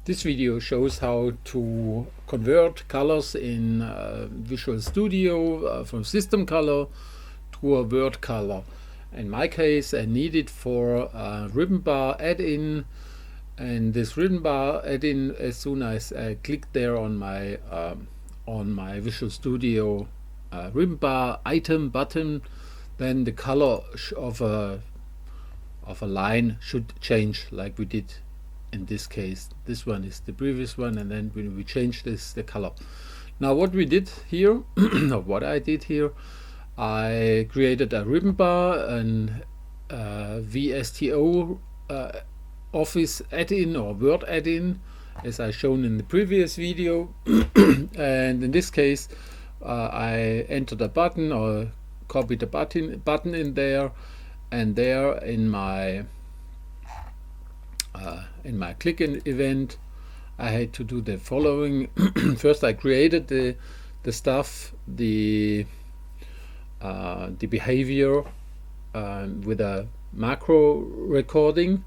This video shows how to convert colors in Visual Studio from System.Color to a word color. In my case, I need it for Ribbonbar add-in, and this Ribbonbar add-in, as soon as I click there on my Visual Studio Ribbonbar item button, then the color of a line should change, like we did in this case. This one is the previous one, and then when we change this, the color. Now what we did here, or what I did here, I created a Ribbonbar and VSTO Office add-in or Word add-in, as I shown in the previous video. And in this case, I entered a button or copied a button in there, and there in my click event, I had to do the following. First, I created the stuff, the behavior with a macro recording.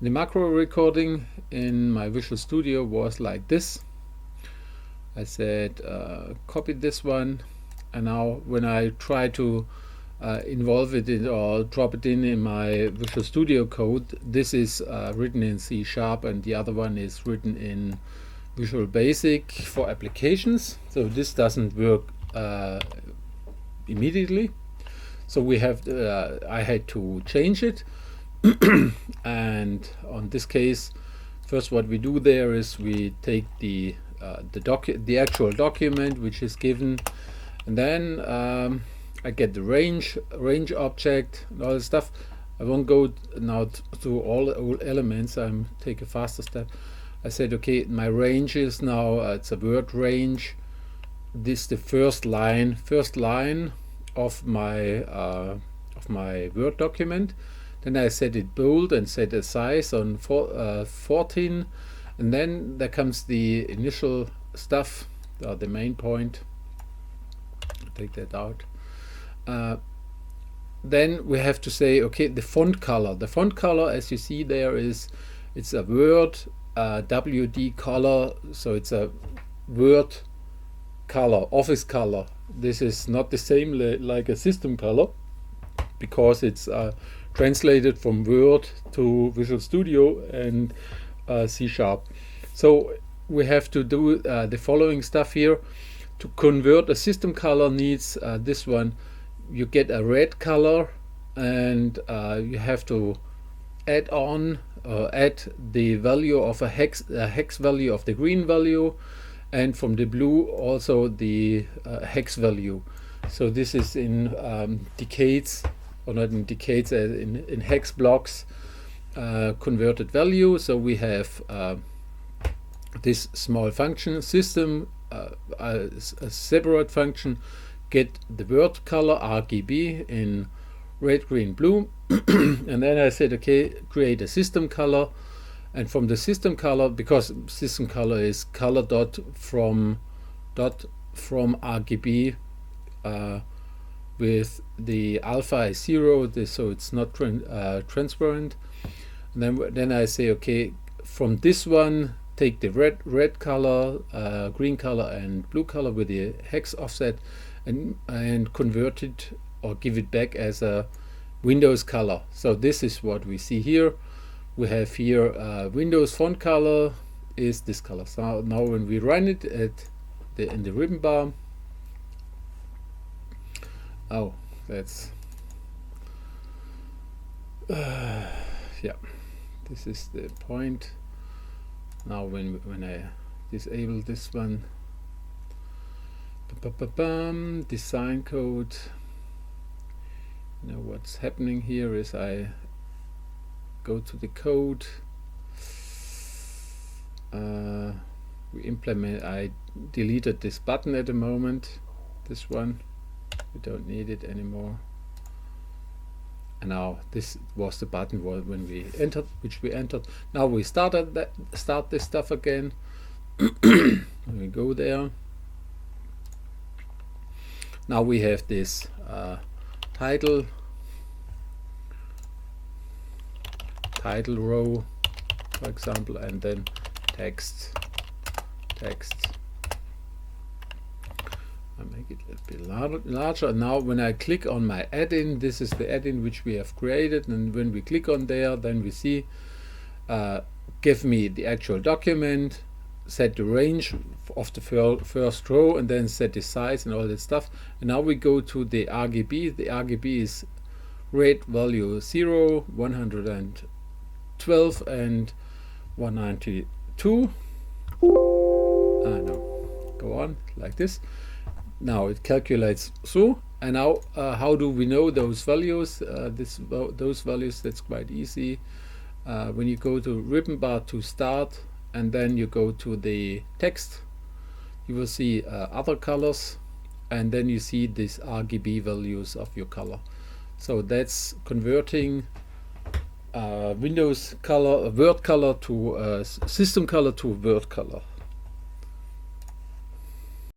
The macro recording in my Visual Studio was like this. I said copy this one, and now when I try to involve it in or drop it in my Visual Studio code, this is written in C#, and the other one is written in Visual Basic for applications. So this doesn't work immediately. So we have I had to change it. And on this case, first what we do there is we take the actual document which is given, and then I get the range object and all this stuff. I won't go now through all elements. I'm take a faster step. I said, okay, my range is now it's a word range. This is the first line of my Word document. Then I set it bold and set a size on 14, and then there comes the initial stuff, the main point. Take that out. Then we have to say, okay, the font color. The font color, as you see there, it's a Word WD color, so it's a Word color, Office color. This is not the same like a System color, because it's translated from Word to Visual Studio and C#. So we have to do the following stuff here. To convert a System color needs this one. You get a red color, and you have to add the value of a hex value of the green value, and from the blue also the hex value. So this is in decades, or not in decades, in hex blocks converted value. So we have this small function system, a separate function, get the word color RGB in red, green, blue. And then I said, okay, create a system color, and from the system color, because system color is color dot from RGB with the alpha is 0, so it's not transparent. And then I say, okay, from this one take the red color, green color, and blue color with the hex offset, and convert it or give it back as a Windows color. So this is what we see here. We have here Windows font color is this color. So now when we run it in the Ribbonbar, oh, that's yeah, this is the point. Now when I disable this one, design code. Now what's happening here is I go to the code, we implement, I deleted this button at the moment, this one, we don't need it anymore. And now this was the button when we entered, which we entered. Now we start this stuff again. We go there. Now we have this title row, for example, and then text. I make it a bit larger. Now when I click on my add-in, this is the add-in which we have created, and when we click on there, then we see give me the actual document, set the range of the first row, and then set the size and all that stuff. And now we go to the RGB. The RGB is red value 0, 112 and 192. No, go on like this. Now it calculates through, and now how do we know those values? Those values, that's quite easy. When you go to Ribbonbar to start, and then you go to the text, you will see other colors, and then you see these RGB values of your color. So that's converting Windows color, Word color to System color to Word color.